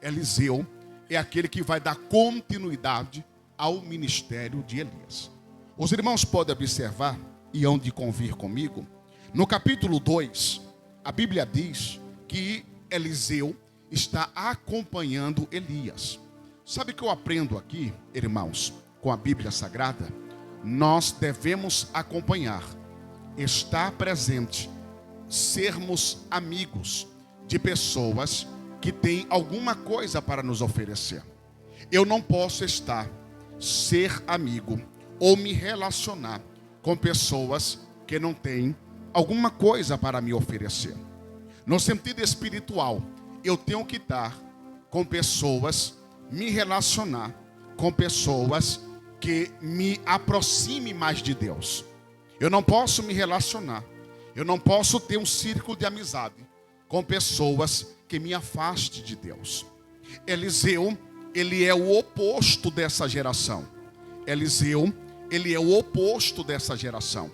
Eliseu é aquele que vai dar continuidade ao ministério de Elias. Os irmãos podem observar, e hão de convir comigo, no capítulo 2, a Bíblia diz que Eliseu está acompanhando Elias. Sabe o que eu aprendo aqui, irmãos, com a Bíblia Sagrada? Nós devemos acompanhar, estar presente, sermos amigos de pessoas que têm alguma coisa para nos oferecer. Eu não posso ser amigo ou me relacionar com pessoas que não têm alguma coisa para me oferecer. No sentido espiritual, eu tenho que estar com pessoas, me relacionar com pessoas que me aproximem mais de Deus. Eu não posso me relacionar, eu não posso ter um círculo de amizade com pessoas que me afaste de Deus. Eliseu, ele é o oposto dessa geração. Eliseu, ele é o oposto dessa geração.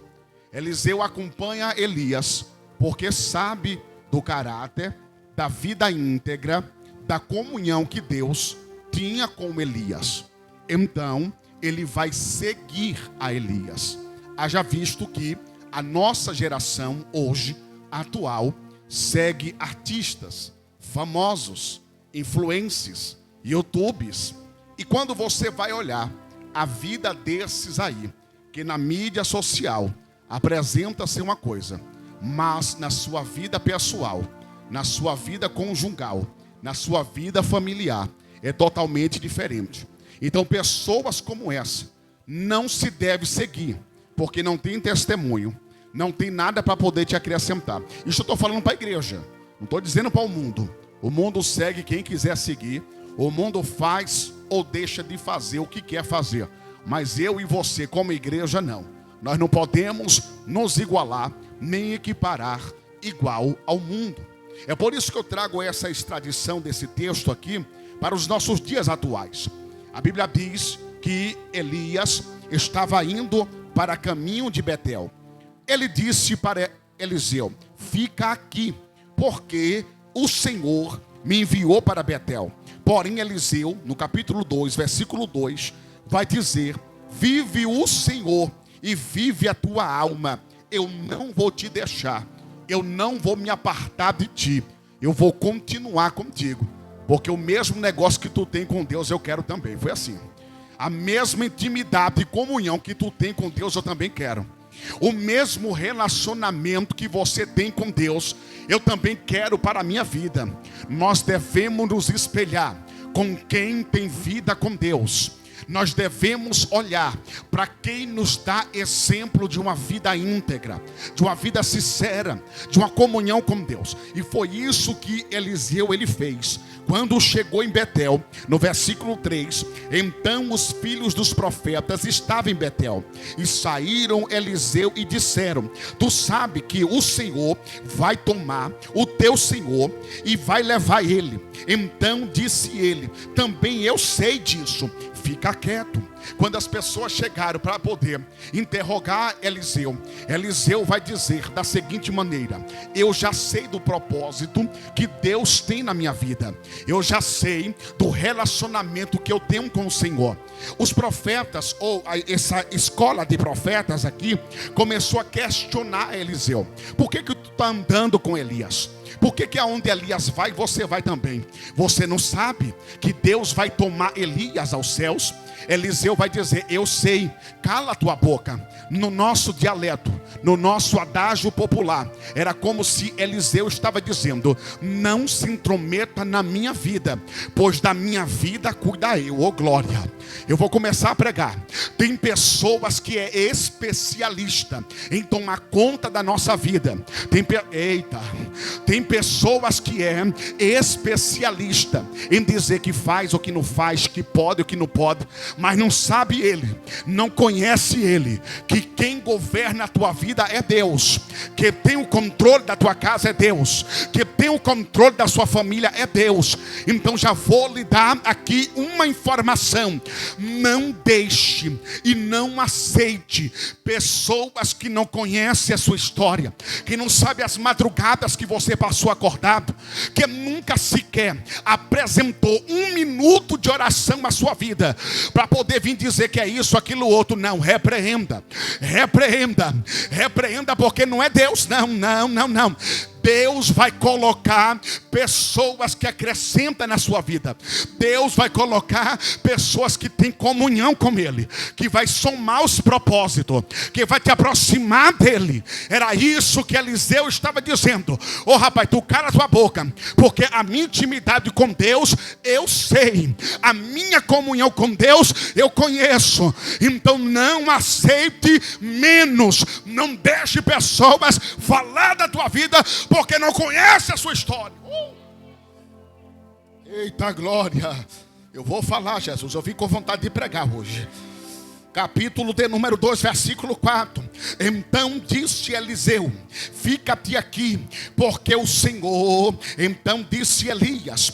Eliseu acompanha Elias porque sabe do caráter, da vida íntegra, da comunhão que Deus tinha com Elias. Então, ele vai seguir a Elias. Haja visto que a nossa geração hoje, atual, segue artistas famosos, influencers, YouTubes. E quando você vai olhar a vida desses aí, que na mídia social apresenta-se uma coisa, mas na sua vida pessoal, na sua vida conjugal, na sua vida familiar, é totalmente diferente. Então pessoas como essa não se deve seguir, porque não tem testemunho, não tem nada para poder te acrescentar. Isso eu estou falando para a igreja, não estou dizendo para o mundo. O mundo segue quem quiser seguir, o mundo faz ou deixa de fazer o que quer fazer. Mas eu e você como igreja não. Nós não podemos nos igualar, nem equiparar igual ao mundo. É por isso que eu trago essa extradição desse texto aqui para os nossos dias atuais. A Bíblia diz que Elias estava indo para caminho de Betel. Ele disse para Eliseu: fica aqui, porque o Senhor me enviou para Betel. Porém Eliseu, no capítulo 2, versículo 2, vai dizer: vive o Senhor e vive a tua alma. Eu não vou te deixar, eu não vou me apartar de ti, eu vou continuar contigo, porque o mesmo negócio que tu tem com Deus eu quero também. Foi assim. A mesma intimidade e comunhão que tu tem com Deus eu também quero. O mesmo relacionamento que você tem com Deus eu também quero para a minha vida. Nós devemos nos espelhar com quem tem vida com Deus. Nós devemos olhar para quem nos dá exemplo de uma vida íntegra, de uma vida sincera, de uma comunhão com Deus. E foi isso que Eliseu ele fez. Quando chegou em Betel, no versículo 3, então os filhos dos profetas estavam em Betel, e saíram Eliseu e disseram: tu sabe que o Senhor vai tomar o teu senhor e vai levar ele. Então disse ele: também eu sei disso, fica quieto. Quando as pessoas chegaram para poder interrogar Eliseu, Eliseu vai dizer da seguinte maneira: eu já sei do propósito que Deus tem na minha vida, eu já sei do relacionamento que eu tenho com o Senhor. Os profetas, ou essa escola de profetas aqui, começou a questionar Eliseu: por que tu está andando com Elias? Por que aonde Elias vai, você vai também? Você não sabe que Deus vai tomar Elias aos céus? Eliseu vai dizer: eu sei, cala a tua boca. No nosso dialeto, no nosso adágio popular, era como se Eliseu estava dizendo: não se intrometa na minha vida, pois da minha vida cuida eu, ô glória. Eu vou começar a pregar. Tem pessoas que é especialista em tomar conta da nossa vida. Tem pessoas que é especialista em dizer que faz ou que não faz, que pode ou que não pode, mas não sabe ele, não conhece ele, que quem governa a tua vida é Deus, que tem o controle da tua casa é Deus, que tem o controle da sua família é Deus. Então já vou lhe dar aqui uma informação: não deixe e não aceite pessoas que não conhecem a sua história, que não sabem as madrugadas que que você passou acordado, que nunca sequer apresentou um minuto de oração à sua vida, para poder vir dizer que é isso, aquilo, outro. Não, repreenda, porque não é Deus, não. Deus vai colocar pessoas que acrescentam na sua vida. Deus vai colocar pessoas que têm comunhão com Ele, que vai somar os propósitos, que vai te aproximar dEle. Era isso que Eliseu estava dizendo. Rapaz, tu cala a tua boca, porque a minha intimidade com Deus eu sei, a minha comunhão com Deus eu conheço. Então não aceite menos, não deixe pessoas falar da tua vida, porque não conhece a sua história. Eita glória. Eu vou falar, Jesus, eu vim com vontade de pregar hoje. Capítulo de número 2, versículo 4. Então disse Eliseu: fica-te aqui, porque o Senhor... Então disse Elias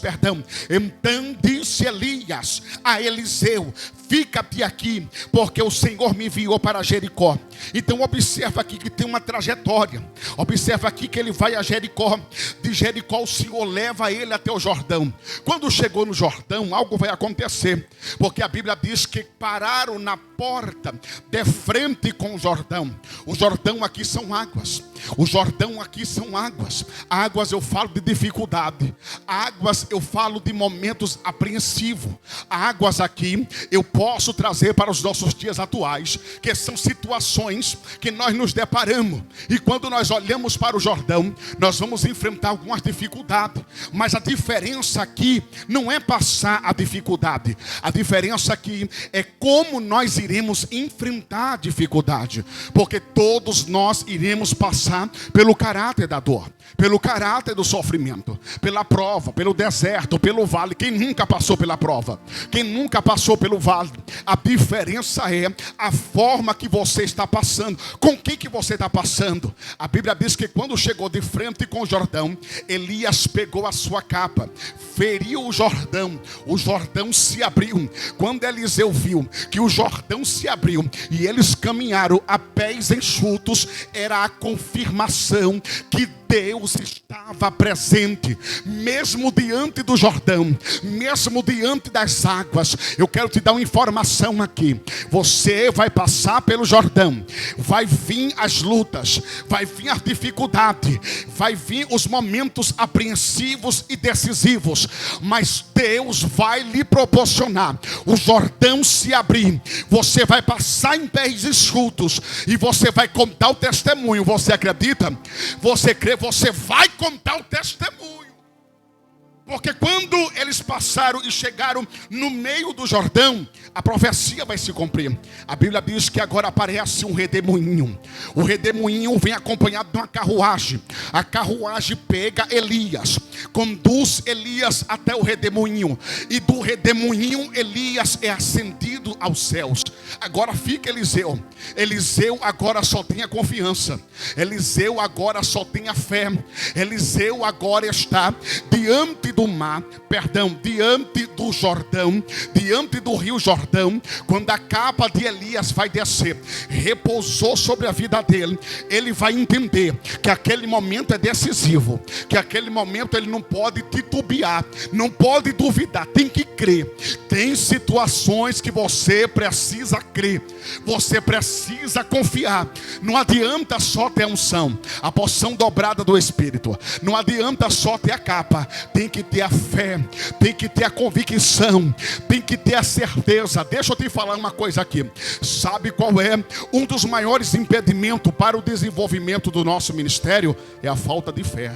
a Eliseu: fica-te aqui, porque o Senhor me enviou para Jericó. Então observa aqui que tem uma trajetória. Observa aqui que ele vai a Jericó. De Jericó o Senhor leva ele até o Jordão. Quando chegou no Jordão, algo vai acontecer, porque a Bíblia diz que pararam na porta de frente com o Jordão. O Jordão aqui são águas. O Jordão aqui são águas. Águas eu falo de dificuldade. Águas eu falo de momentos apreensivos. Águas aqui eu posso trazer para os nossos dias atuais, que são situações que nós nos deparamos. E quando nós olhamos para o Jordão, nós vamos enfrentar algumas dificuldades. Mas a diferença aqui não é passar a dificuldade. A diferença aqui é como nós iremos enfrentar a dificuldade. Porque todos nós iremos passar pelo caráter da dor, pelo caráter do sofrimento, pela prova, pelo deserto, pelo vale. Quem nunca passou pela prova? Quem nunca passou pelo vale? A diferença é a forma que você está passando. Com que você está passando? A Bíblia diz que quando chegou de frente com o Jordão, Elias pegou a sua capa, feriu o Jordão se abriu. Quando Eliseu viu que o Jordão se abriu e eles caminharam a pés enxutos, era a confirmação que Deus estava presente, mesmo diante do Jordão, mesmo diante das águas. Eu quero te dar uma informação aqui. Você vai passar pelo Jordão, vai vir as lutas, vai vir a dificuldade, vai vir os momentos apreensivos e decisivos, mas Deus vai lhe proporcionar o Jordão se abrir. Você vai passar em pés enxutos e você vai contar o testemunho. Você acredita? Você crê? Você vai contar o testemunho. Porque quando eles passaram e chegaram no meio do Jordão, a profecia vai se cumprir. A Bíblia diz que agora aparece um redemoinho. O redemoinho vem acompanhado de uma carruagem. A carruagem pega Elias, conduz Elias até o redemoinho. E do redemoinho Elias é ascendido aos céus. Agora fica Eliseu. Eliseu agora só tem a confiança. Eliseu agora só tem a fé. Eliseu agora está diante diante do Jordão, diante do rio Jordão. Quando a capa de Elias vai descer, repousou sobre a vida dele, ele vai entender que aquele momento é decisivo, que aquele momento ele não pode titubear, não pode duvidar, tem que crer. Tem situações que você precisa crer, você precisa confiar. Não adianta só ter a unção, a porção dobrada do Espírito, não adianta só ter a capa, tem que ter a fé, tem que ter a convicção, tem que ter a certeza. Deixa eu te falar uma coisa aqui. Sabe qual é um dos maiores impedimentos para o desenvolvimento do nosso ministério? É a falta de fé,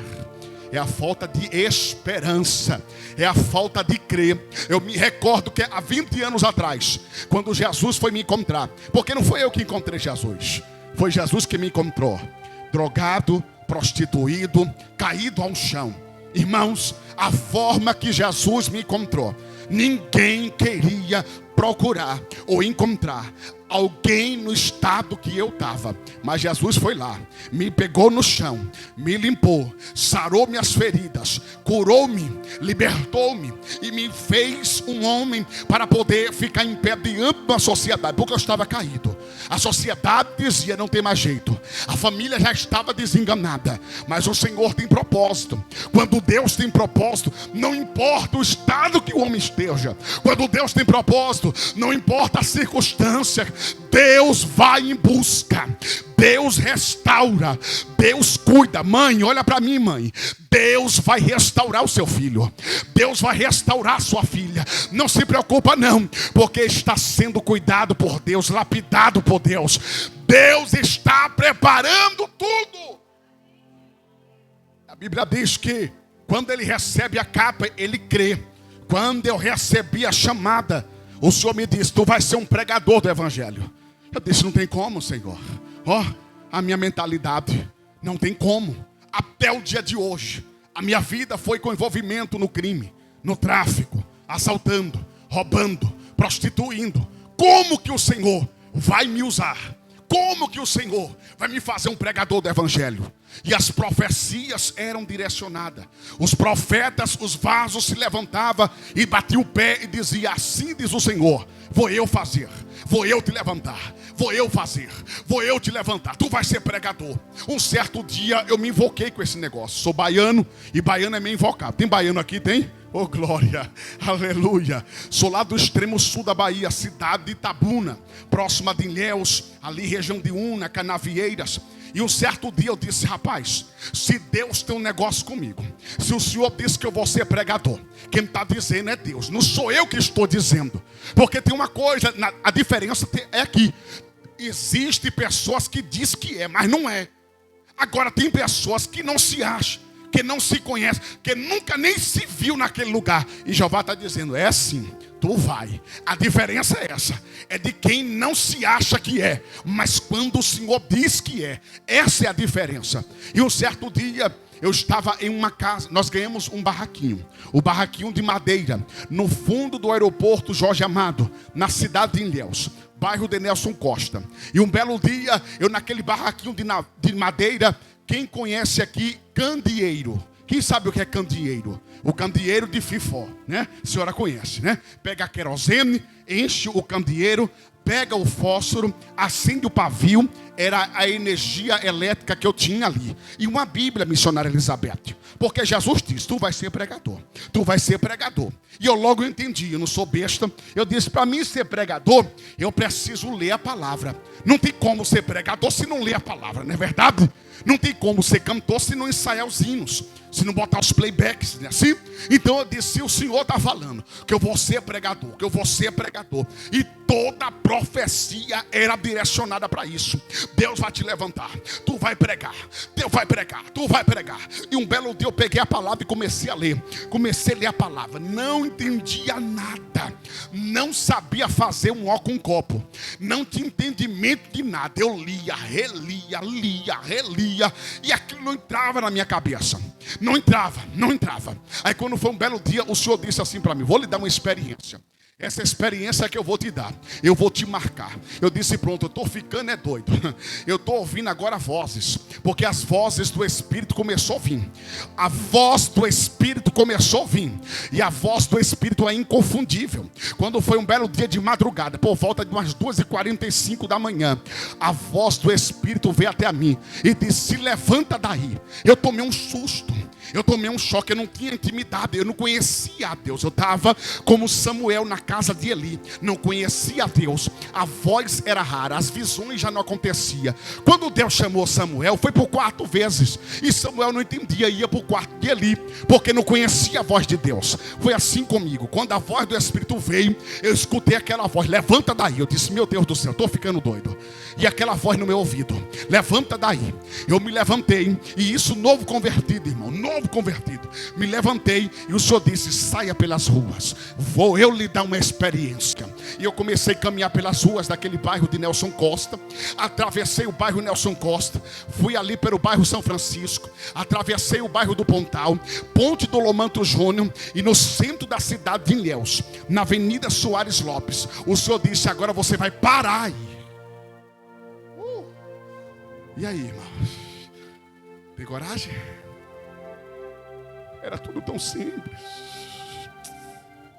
é a falta de esperança, é a falta de crer. Eu me recordo que há 20 anos atrás, quando Jesus foi me encontrar, porque não foi eu que encontrei Jesus, foi Jesus que me encontrou, drogado, prostituído, caído ao chão. Irmãos, a forma que Jesus me encontrou, ninguém queria procurar ou encontrar alguém no estado que eu estava. Mas Jesus foi lá, me pegou no chão, me limpou, sarou minhas feridas, curou-me, libertou-me e me fez um homem para poder ficar em pé diante da sociedade, porque eu estava caído. A sociedade dizia: não tem mais jeito. A família já estava desenganada. Mas o Senhor tem propósito. Quando Deus tem propósito, não importa o estado que o homem esteja. Quando Deus tem propósito, não importa a circunstância, Deus vai em busca, Deus restaura, Deus cuida. Mãe, olha para mim, mãe. Deus vai restaurar o seu filho, Deus vai restaurar a sua filha. Não se preocupa não, porque está sendo cuidado por Deus, lapidado por Deus. Deus está preparando tudo. A Bíblia diz que quando ele recebe a capa, ele crê. Quando eu recebi a chamada, o Senhor me disse: tu vais ser um pregador do evangelho. Eu disse: não tem como, Senhor. A minha mentalidade, não tem como. Até o dia de hoje, a minha vida foi com envolvimento no crime, no tráfico, assaltando, roubando, prostituindo. Como que o Senhor vai me usar? Como que o Senhor vai me fazer um pregador do evangelho? E as profecias eram direcionadas. Os profetas, os vasos se levantavam e batiam o pé e diziam: assim diz o Senhor, vou eu fazer, vou eu te levantar, vou eu fazer, vou eu te levantar, tu vais ser pregador. Um certo dia eu me invoquei com esse negócio. Sou baiano e baiano é meio invocado. Tem baiano aqui? Tem? Oh, glória, aleluia. Sou lá do extremo sul da Bahia, cidade de Itabuna, próxima de Ilhéus, ali região de Una, Canavieiras. E um certo dia eu disse: rapaz, se Deus tem um negócio comigo, se o Senhor disse que eu vou ser pregador, quem está dizendo é Deus, não sou eu que estou dizendo. Porque tem uma coisa, a diferença é que existem pessoas que dizem que é, mas não é. Agora tem pessoas que não se acham, que não se conhece, que nunca nem se viu naquele lugar. E Jeová está dizendo: é sim, tu vai. A diferença é essa, é de quem não se acha que é, mas quando o Senhor diz que é. Essa é a diferença. E um certo dia eu estava em uma casa, nós ganhamos um barraquinho, o barraquinho de madeira, no fundo do aeroporto Jorge Amado, na cidade de Ilhéus, bairro de Nelson Costa. E um belo dia, eu naquele barraquinho de madeira, quem conhece aqui candeeiro? Quem sabe o que é candeeiro? O candeeiro de Fifó, né? A senhora conhece, né? Pega a querosene, enche o candeeiro, pega o fósforo, acende o pavio. Era a energia elétrica que eu tinha ali. E uma Bíblia, missionária Elizabeth. Porque Jesus disse: tu vais ser pregador, tu vais ser pregador. E eu logo entendi, eu não sou besta. Eu disse: para mim ser pregador, eu preciso ler a palavra. Não tem como ser pregador se não ler a palavra, não é verdade? Não tem como ser cantor se não ensaiar os hinos, se não botar os playbacks, né? Assim? Então eu disse: o Senhor está falando que eu vou ser pregador, que eu vou ser pregador. E toda a profecia era direcionada para isso. Deus vai te levantar, tu vai pregar, Deus vai pregar, tu vai pregar. E um belo dia eu peguei a palavra e comecei a ler. Comecei a ler a palavra, não entendia nada, não sabia fazer um ó com um copo, não tinha entendimento de nada. Eu lia, relia, relia, e aquilo não entrava na minha cabeça. Não entrava. Aí quando foi um belo dia, o Senhor disse assim para mim: vou lhe dar uma experiência. Essa experiência é que eu vou te dar, eu vou te marcar. Eu disse: pronto, eu estou ficando doido. Eu estou ouvindo agora vozes, porque as vozes do Espírito começou a vir. A voz do Espírito começou a vir. E a voz do Espírito é inconfundível. Quando foi um belo dia de madrugada, por volta de umas 2h45 da manhã, a voz do Espírito veio até a mim e disse: se levanta daí. Eu tomei um susto, eu tomei um choque, eu não tinha intimidade, eu não conhecia a Deus. Eu estava como Samuel na casa de Eli, não conhecia a Deus, a voz era rara, as visões já não aconteciam. Quando Deus chamou Samuel, foi por 4 vezes, e Samuel não entendia, ia para o quarto de Eli, porque não conhecia a voz de Deus. Foi assim comigo, quando a voz do Espírito veio, eu escutei aquela voz: levanta daí. Eu disse: meu Deus do céu, estou ficando doido. E aquela voz no meu ouvido: levanta daí. Eu me levantei, e isso novo convertido, irmão, novo convertido, me levantei, e o Senhor disse: saia pelas ruas, vou eu lhe dar uma experiência. E eu comecei a caminhar pelas ruas daquele bairro de Nelson Costa. Atravessei o bairro Nelson Costa, fui ali pelo bairro São Francisco, atravessei o bairro do Pontal, Ponte do Lomanto Júnior, e no centro da cidade de Ilhéus, na Avenida Soares Lopes, o Senhor disse: agora você vai parar aí. E aí, irmãos? Tem coragem? Era tudo tão simples.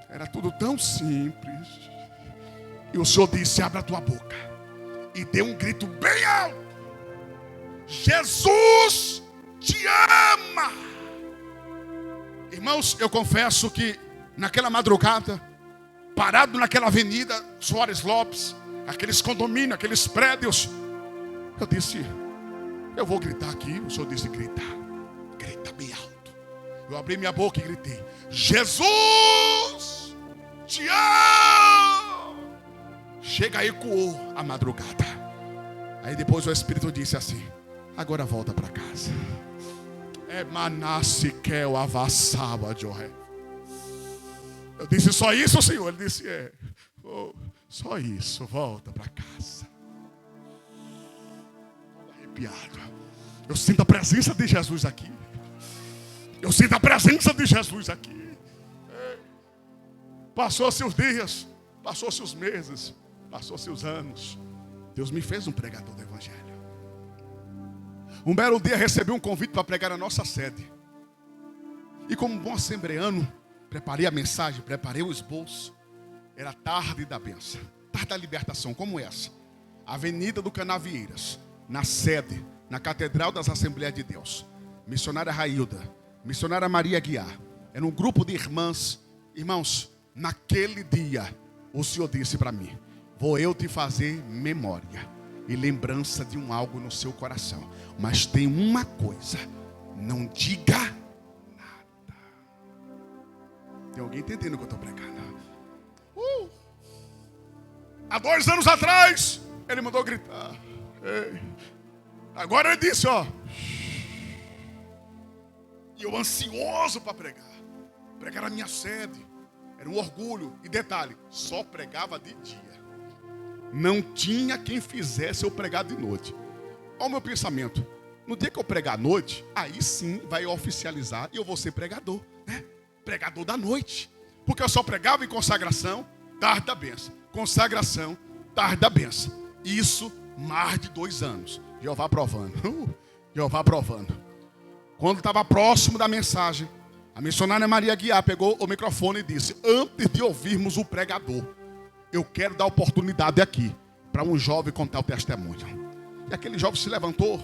Era tudo tão simples. E o Senhor disse: abre a tua boca. E dê um grito bem alto: Jesus te ama. Irmãos, eu confesso que naquela madrugada, parado naquela avenida Soares Lopes, aqueles condomínios, aqueles prédios, eu disse: eu vou gritar aqui. O Senhor disse: grita, grita bem alto. Eu abri minha boca e gritei: Jesus te ama. Chega aí, ecoou a madrugada. Aí depois o Espírito disse assim: agora volta para casa. É Manasse que o avassava de Oré. Eu disse: só isso, Senhor? Ele disse: só isso, volta para casa. Arrepiado. Eu sinto a presença de Jesus aqui. Eu sinto a presença de Jesus aqui. Passou-se os dias, passou-se os meses, passou-se os anos. Deus me fez um pregador do Evangelho. Um belo dia recebi um convite para pregar na nossa sede. E como um bom assembleano, preparei a mensagem, preparei o esboço. Era tarde da bênção, tarde da libertação, como essa. Avenida do Canavieiras, na sede, na Catedral das Assembleias de Deus. Missionária Railda, missionária Maria Guiar. Era um grupo de irmãs. Irmãos, naquele dia, o Senhor disse para mim: vou eu te fazer memória e lembrança de um algo no seu coração. Mas tem uma coisa: não diga nada. Tem alguém entendendo o que eu estou pregando? Há 2 anos atrás, ele mandou gritar. Ei. Agora ele disse: ó. E eu ansioso para pregar. Pregar a minha sede. Era um orgulho. E detalhe, só pregava de dia. Não tinha quem fizesse eu pregar de noite. Olha o meu pensamento: no dia que eu pregar à noite, aí sim vai oficializar e eu vou ser pregador, né? Pregador da noite. Porque eu só pregava em consagração, tarde da bênção. Consagração, tarde da bênção. Isso mais de 2 anos. Jeová provando. Jeová provando. Quando estava próximo da mensagem, a missionária Maria Guiar pegou o microfone e disse: antes de ouvirmos o pregador, eu quero dar oportunidade aqui para um jovem contar o testemunho. E aquele jovem se levantou,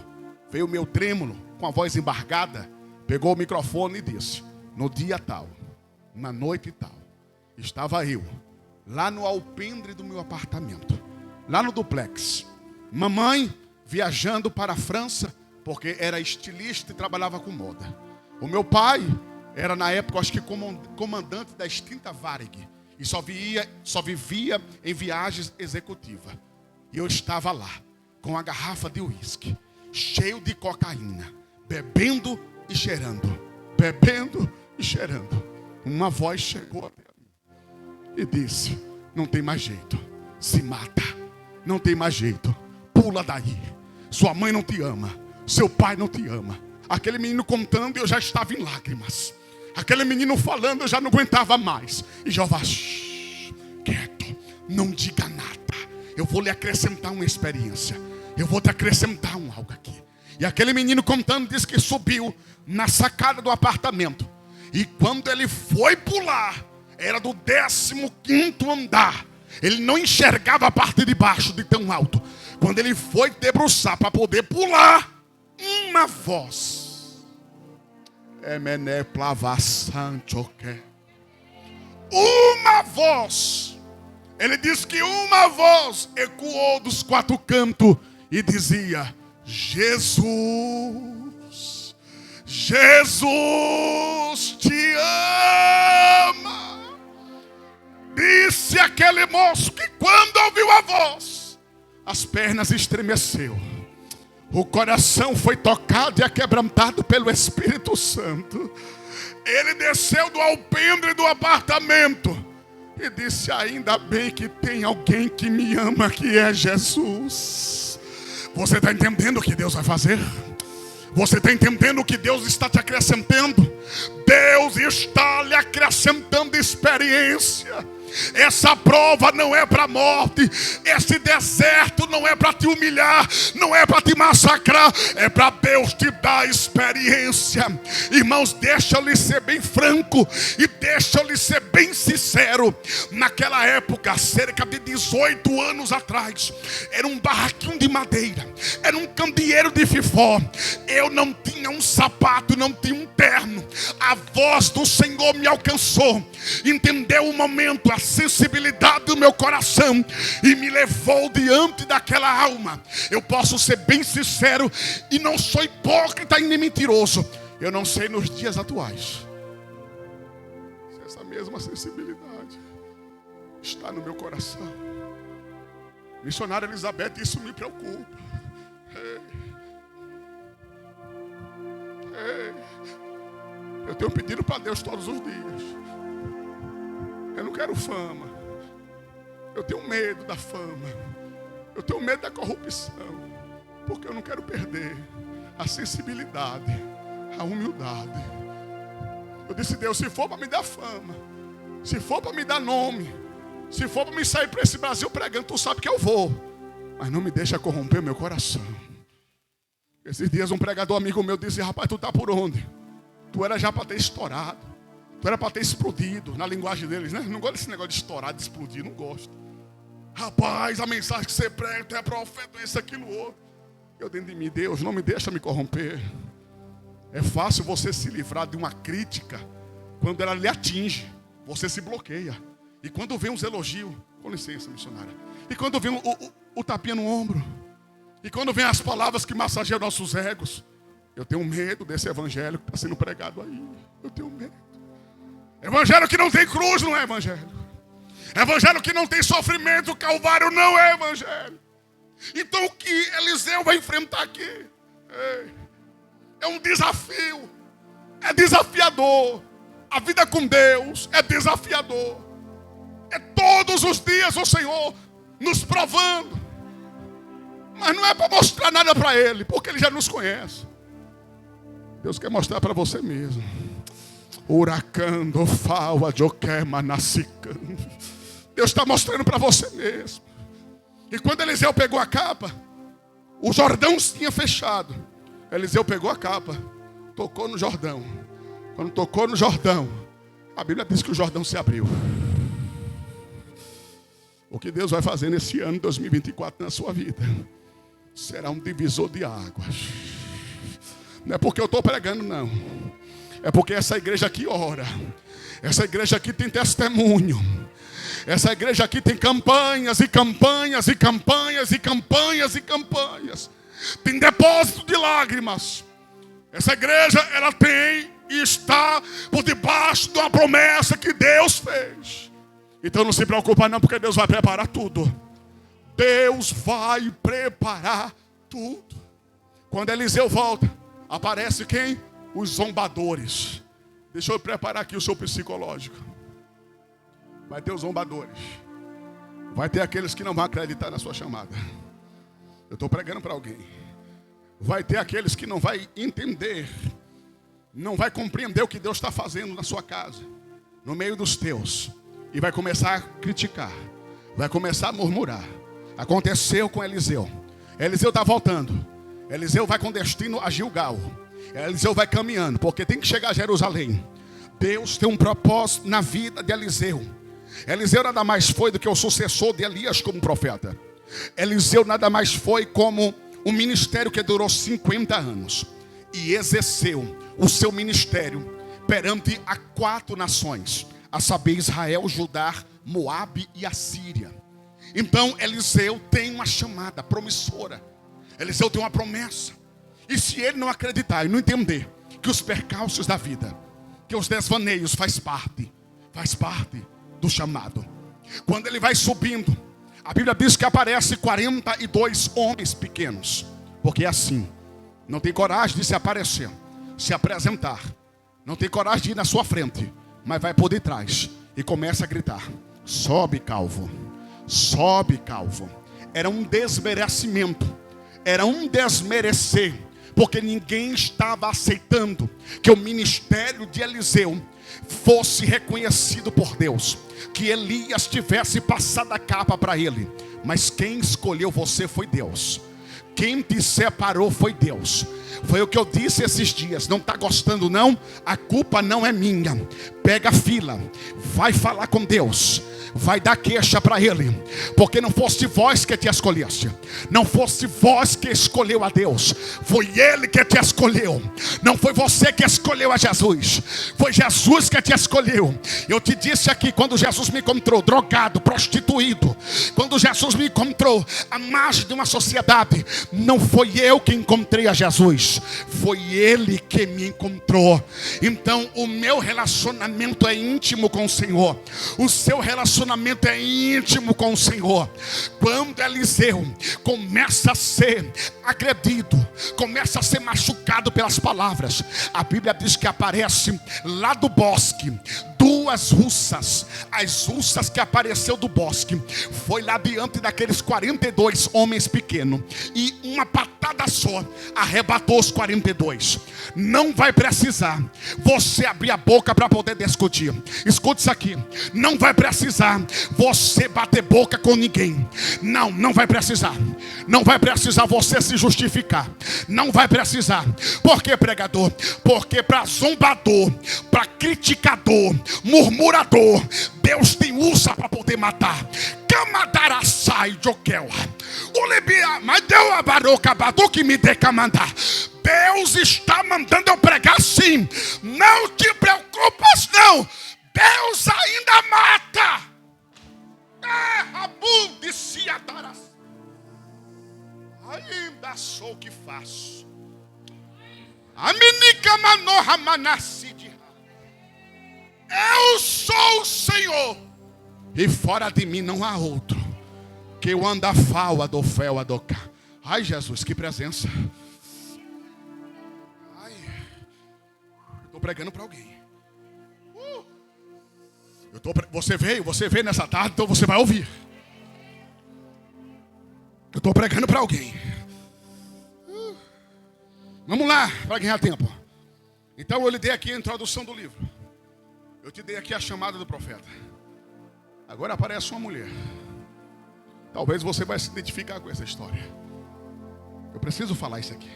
veio meio trêmulo, com a voz embargada, pegou o microfone e disse: no dia tal, na noite tal, estava eu lá no alpendre do meu apartamento, lá no duplex. Mamãe viajando para a França, porque era estilista e trabalhava com moda. O meu pai era, na época, acho que comandante da extinta Varig. E só vivia em viagens executivas. E eu estava lá, com a garrafa de uísque, cheio de cocaína, bebendo e cheirando. Bebendo e cheirando. Uma voz chegou até mim e disse: não tem mais jeito, se mata. Não tem mais jeito, pula daí. Sua mãe não te ama, seu pai não te ama. Aquele menino contando, eu já estava em lágrimas. Aquele menino falando, eu já não aguentava mais. E Jeová: quieto, não diga nada. Eu vou lhe acrescentar uma experiência. Eu vou te acrescentar algo aqui. E aquele menino contando, disse que subiu na sacada do apartamento. E quando ele foi pular, era do 15º andar. Ele não enxergava a parte de baixo de tão alto. Quando ele foi debruçar para poder pular, uma voz. Uma voz. Ele diz que uma voz ecoou dos 4 cantos e dizia: Jesus, Jesus te ama. Disse aquele moço que quando ouviu a voz, as pernas estremeceu. O coração foi tocado e aquebrantado pelo Espírito Santo. Ele desceu do alpendre do apartamento e disse: ainda bem que tem alguém que me ama, que é Jesus. Você está entendendo o que Deus vai fazer? Você está entendendo o que Deus está te acrescentando? Deus está lhe acrescentando experiência. Essa prova não é para a morte. Esse deserto não é para te humilhar, não é para te massacrar, é para Deus te dar experiência. Irmãos, deixa eu lhe ser bem franco e deixa eu lhe ser bem sincero. Naquela época, cerca de 18 anos atrás, era um barraquinho de madeira, era um candeeiro de fifó. Eu não tinha um sapato, não tinha um terno. A voz do Senhor me alcançou, entendeu o momento, a sensibilidade do meu coração e me levou diante daquela alma. Eu posso ser bem sincero e não sou hipócrita e nem mentiroso. Eu não sei nos dias atuais se essa mesma sensibilidade está no meu coração. Missionária Elizabeth, isso me preocupa. Eu tenho pedido para Deus todos os dias. Eu não quero fama. Eu tenho medo da fama. Eu tenho medo da corrupção. Porque eu não quero perder a sensibilidade, a humildade. Eu disse: Deus, se for para me dar fama, se for para me dar nome, se for para me sair para esse Brasil pregando, tu sabe que eu vou. Mas não me deixa corromper meu coração. Esses dias um pregador amigo meu disse: rapaz, tu tá por onde? Tu era já para ter estourado. Tu era para ter explodido. Na linguagem deles, né? Não gosto desse negócio de estourar, de explodir. Não gosto. Rapaz, a mensagem que você prega, tu é profeta, isso, aquilo, outro. Eu dentro de mim: Deus, não me deixa me corromper. É fácil você se livrar de uma crítica quando ela lhe atinge. Você se bloqueia. E quando vem uns elogios, com licença, missionária. E quando vem o tapinha no ombro. E quando vem as palavras que massageiam nossos egos. Eu tenho medo desse evangelho que está sendo pregado aí. Eu tenho medo. Evangelho que não tem cruz não é evangelho. Evangelho que não tem sofrimento, calvário não é evangelho. Então o que Eliseu vai enfrentar aqui é um desafio. É desafiador. A vida com Deus é desafiador. É todos os dias o Senhor nos provando. Mas não é para mostrar nada para Ele, porque Ele já nos conhece. Deus quer mostrar para você mesmo. Huracando, faua, joquema, nascicando. Deus está mostrando para você mesmo. E quando Eliseu pegou a capa, o Jordão tinha fechado. Eliseu pegou a capa, tocou no Jordão. Quando tocou no Jordão, a Bíblia diz que o Jordão se abriu. O que Deus vai fazer nesse ano 2024 na sua vida será um divisor de águas. Não é porque eu estou pregando, não. É porque essa igreja aqui ora. Essa igreja aqui tem testemunho. Essa igreja aqui tem campanhas e campanhas e campanhas e campanhas e campanhas. Tem depósito de lágrimas. Essa igreja, ela tem e está por debaixo de uma promessa que Deus fez. Então não se preocupa não, porque Deus vai preparar tudo. Deus vai preparar tudo. Quando Eliseu volta, aparece quem? Os zombadores. Deixa eu preparar aqui o seu psicológico. Vai ter os zombadores. Vai ter aqueles que não vão acreditar na sua chamada. Eu estou pregando para alguém. Vai ter aqueles que não vão entender, não vai compreender o que Deus está fazendo na sua casa, no meio dos teus. E vai começar a criticar. Vai começar a murmurar. Aconteceu com Eliseu. Eliseu está voltando. Eliseu vai com destino a Gilgal. Eliseu vai caminhando, porque tem que chegar a Jerusalém. Deus tem um propósito na vida de Eliseu. Eliseu nada mais foi do que o sucessor de Elias como profeta. Eliseu nada mais foi como um ministério que durou 50 anos. E exerceu o seu ministério perante a 4 nações. A saber, Israel, Judá, Moabe e a Síria. Então Eliseu tem uma chamada promissora. Eliseu tem uma promessa. E se ele não acreditar e não entender que os percalços da vida, que os desvaneios faz parte do chamado. Quando ele vai subindo, a Bíblia diz que aparece 42 homens pequenos. Porque é assim. Não tem coragem de se aparecer, se apresentar. Não tem coragem de ir na sua frente, mas vai por detrás e começa a gritar: sobe, calvo. Sobe, calvo. Era um desmerecimento. Era um desmerecer. Porque ninguém estava aceitando que o ministério de Eliseu fosse reconhecido por Deus, que Elias tivesse passado a capa para ele. Mas quem escolheu você foi Deus. Quem te separou foi Deus. Foi o que eu disse esses dias. Não está gostando não? A culpa não é minha. Pega a fila, vai falar com Deus, vai dar queixa para Ele, porque não fosse vós que te escolheste, não fosse vós que escolheu a Deus, foi Ele que te escolheu. Não foi você que escolheu a Jesus, foi Jesus que te escolheu. Eu te disse aqui, quando Jesus me encontrou drogado, prostituído, quando Jesus me encontrou à margem de uma sociedade, não foi eu que encontrei a Jesus, foi Ele que me encontrou. Então o meu relacionamento é íntimo com o Senhor, o seu relacionamento é íntimo com o Senhor. Quando Eliseu começa a ser agredido, começa a ser machucado pelas palavras, a Bíblia diz que aparece lá do bosque duas russas. As russas que apareceu do bosque foi lá diante daqueles 42 homens pequenos, e uma patada só arrebatou os 42. Não vai precisar você abrir a boca para poder discutir. Escute isso aqui. Não vai precisar você bater boca com ninguém. Não vai precisar. Não vai precisar você se justificar. Não vai precisar. Por que, pregador? Porque para zombador, para criticador, murmurador, Deus tem usa para poder matar. Camadaraçai joquel. Ulebia, mas deu a baroca badu que me dê camandar. Deus está mandando eu pregar sim. Não te preocupas não. Deus ainda mata. Ainda sou o que faço. Eu sou o Senhor, e fora de mim não há outro. Que eu ando a fala do fel a do cá. Ai, Jesus, que presença. Ai, estou pregando para alguém. Você veio nessa tarde, então você vai ouvir. Eu estou pregando para alguém. Vamos lá, para ganhar tempo. Então eu lhe dei aqui a introdução do livro. Eu te dei aqui a chamada do profeta. Agora aparece uma mulher. Talvez você vai se identificar com essa história. Eu preciso falar isso aqui.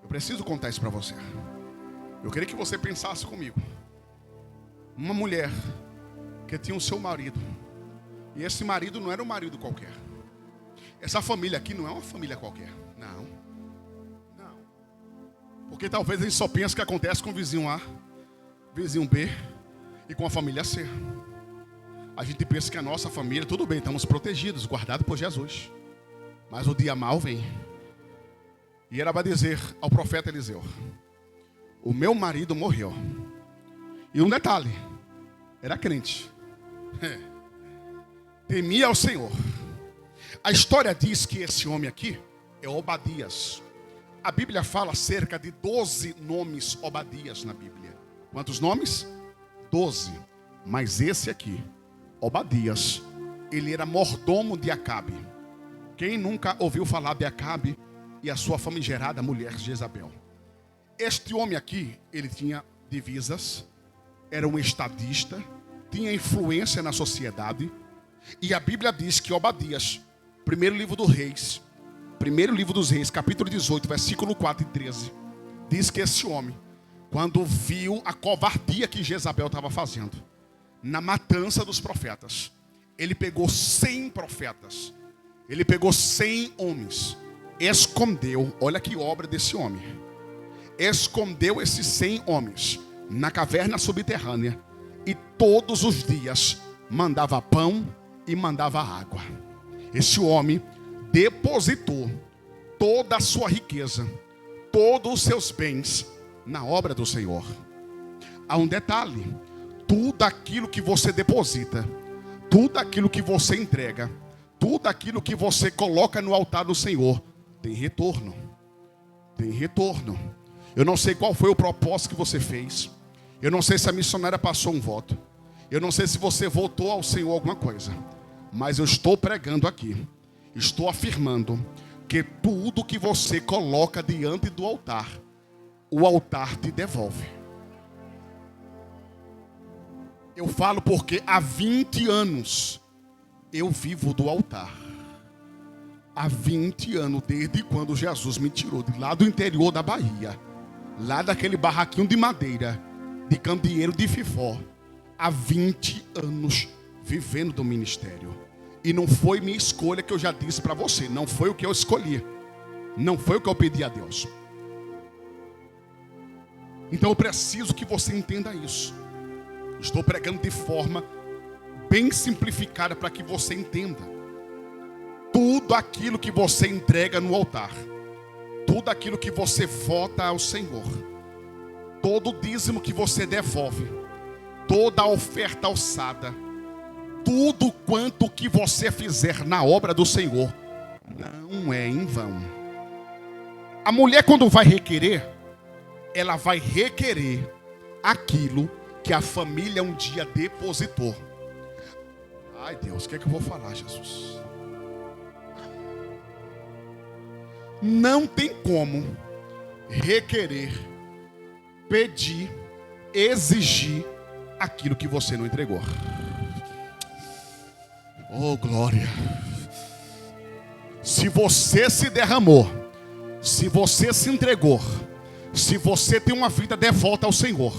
Eu preciso contar isso para você. Eu queria que você pensasse comigo. Uma mulher que tinha o seu marido. E esse marido não era um marido qualquer. Essa família aqui não é uma família qualquer. Não. Porque talvez a gente só pense que acontece com o vizinho A, vizinho B e com a família C. A gente pensa que a nossa família, tudo bem, estamos protegidos, guardados por Jesus. Mas o dia mau vem. E ela vai dizer ao profeta Eliseu: o meu marido morreu. E um detalhe, era crente. Temia ao Senhor. A história diz que esse homem aqui é Obadias. A Bíblia fala cerca de 12 nomes Obadias na Bíblia. Quantos nomes? 12. Mas esse aqui, Obadias, ele era mordomo de Acabe. Quem nunca ouviu falar de Acabe e a sua famigerada mulher Jezabel? Este homem aqui, ele tinha divisas, era um estadista, tinha influência na sociedade. E a Bíblia diz que Obadias, primeiro livro dos Reis, capítulo 18, versículo 4 e 13, diz que esse homem, quando viu a covardia que Jezabel estava fazendo na matança dos profetas, ele pegou 100 profetas, ele pegou 100 homens, escondeu, olha que obra desse homem, escondeu esses 100 homens na caverna subterrânea e todos os dias mandava pão e mandava água. Esse homem depositou toda a sua riqueza, todos os seus bens na obra do Senhor. Há um detalhe: tudo aquilo que você deposita, tudo aquilo que você entrega, tudo aquilo que você coloca no altar do Senhor, tem retorno. Tem retorno. Eu não sei qual foi o propósito que você fez. Eu não sei se a missionária passou um voto. Eu não sei se você votou ao Senhor alguma coisa. Mas eu estou pregando aqui, estou afirmando que tudo que você coloca diante do altar, o altar te devolve. Eu falo porque há 20 anos eu vivo do altar. Há 20 anos, desde quando Jesus me tirou de lá do interior da Bahia, lá daquele barraquinho de madeira, de candeeiro de fifó. Há 20 anos vivendo do ministério. E não foi minha escolha, que eu já disse para você. Não foi o que eu escolhi. Não foi o que eu pedi a Deus. Então eu preciso que você entenda isso. Estou pregando de forma bem simplificada para que você entenda. Tudo aquilo que você entrega no altar, tudo aquilo que você vota ao Senhor, todo o dízimo que você devolve, toda a oferta alçada, tudo quanto que você fizer na obra do Senhor, não é em vão. A mulher, quando vai requerer, ela vai requerer aquilo que a família um dia depositou. Ai Deus, o que é que eu vou falar, Jesus? Não tem como requerer, pedir, exigir aquilo que você não entregou. Oh glória! Se você se derramou, se você se entregou, se você tem uma vida devota ao Senhor,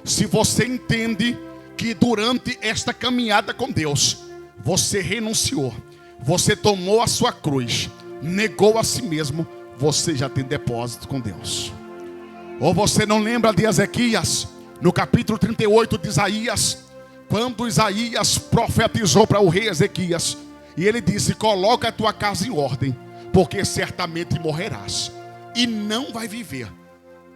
se você entende que durante esta caminhada com Deus, você renunciou, você tomou a sua cruz, negou a si mesmo, você já tem depósito com Deus. Ou você não lembra de Ezequias, no capítulo 38 de Isaías, quando Isaías profetizou para o rei Ezequias, e ele disse: coloca a tua casa em ordem, porque certamente morrerás e não vai viver.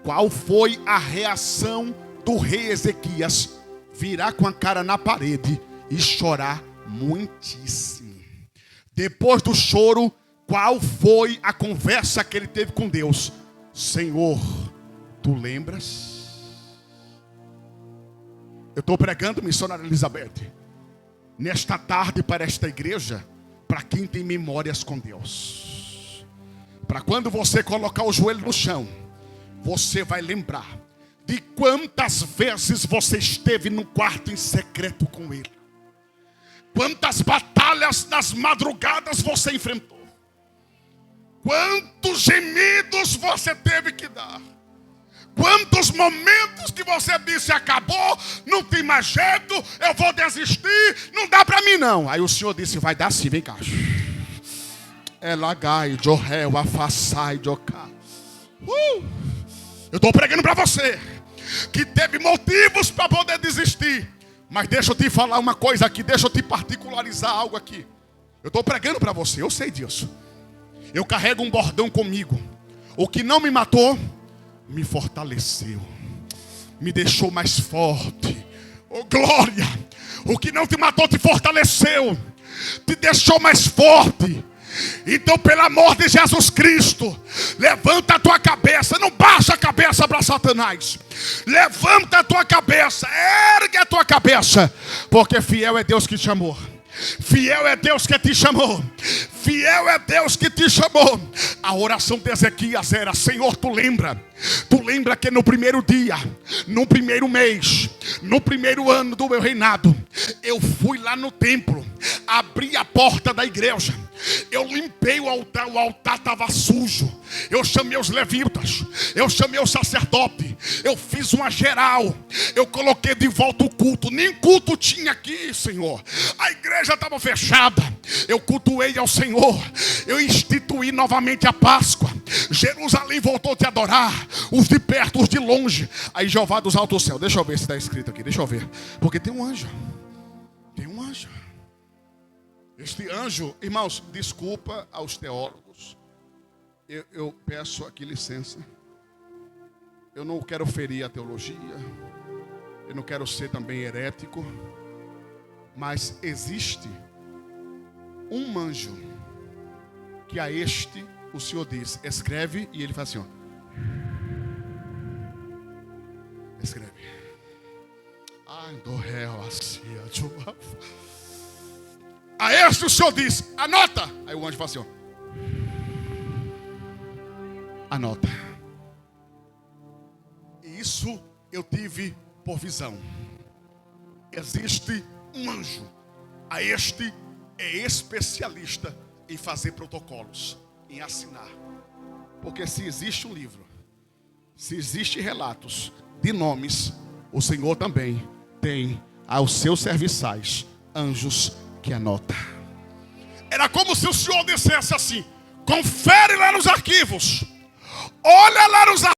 Qual foi a reação do rei Ezequias? Virar com a cara na parede e chorar muitíssimo. Depois do choro, qual foi a conversa que ele teve com Deus? Senhor, tu lembras? Eu estou pregando, missionária Elizabeth, nesta tarde para esta igreja, para quem tem memórias com Deus. Para quando você colocar o joelho no chão, você vai lembrar de quantas vezes você esteve no quarto em secreto com Ele. Quantas batalhas nas madrugadas você enfrentou. Quantos gemidos você teve que dar. Quantos momentos que você disse: acabou, não tem mais jeito, eu vou desistir, não dá para mim não. Aí o Senhor disse: vai dar sim, vem cá. Elagai, Johel, Afassai, Joká. Eu estou pregando para você que teve motivos para poder desistir. Mas deixa eu te falar uma coisa aqui, deixa eu te particularizar algo aqui. Eu estou pregando para você, eu sei disso. Eu carrego um bordão comigo. O que não me matou, me fortaleceu, me deixou mais forte. Oh glória! O que não te matou te fortaleceu, te deixou mais forte. Então, pelo amor de Jesus Cristo, levanta a tua cabeça. Não baixa a cabeça para Satanás. Levanta a tua cabeça, ergue a tua cabeça, porque fiel é Deus que te chamou. Fiel é Deus que te chamou. Fiel é Deus que te chamou. A oração de Ezequias era: Senhor, tu lembra que no primeiro dia, no primeiro mês, no primeiro ano do meu reinado, eu fui lá no templo, abri a porta da igreja, eu limpei o altar estava sujo, eu chamei os levitas, eu chamei o sacerdote, eu fiz uma geral, eu coloquei de volta o culto. Nem culto tinha aqui, Senhor, a igreja estava fechada. Eu cultuei ao Senhor, eu instituí novamente a Páscoa. Jerusalém voltou a te adorar, os de perto, os de longe. Aí Jeová dos altos céus, deixa eu ver se está escrito aqui, deixa eu ver, porque tem um anjo. Tem um anjo. Este anjo, irmãos, desculpa aos teólogos, eu peço aqui licença. Eu não quero ferir a teologia, eu não quero ser também herético, mas existe um anjo que a este o Senhor diz: escreve, e ele faz assim, ó. Escreve. Ai, do réu, assim, a este o Senhor diz: anota. Aí o anjo fala assim, ó. Anota. E isso eu tive por visão. existe um anjo. A este é especialista em fazer protocolos, em assinar. Porque se existe um livro, se existe relatos de nomes, o Senhor também tem aos seus serviçais anjos que anotam. Era como se o Senhor dissesse assim: confere lá nos arquivos, olha lá nos arquivos.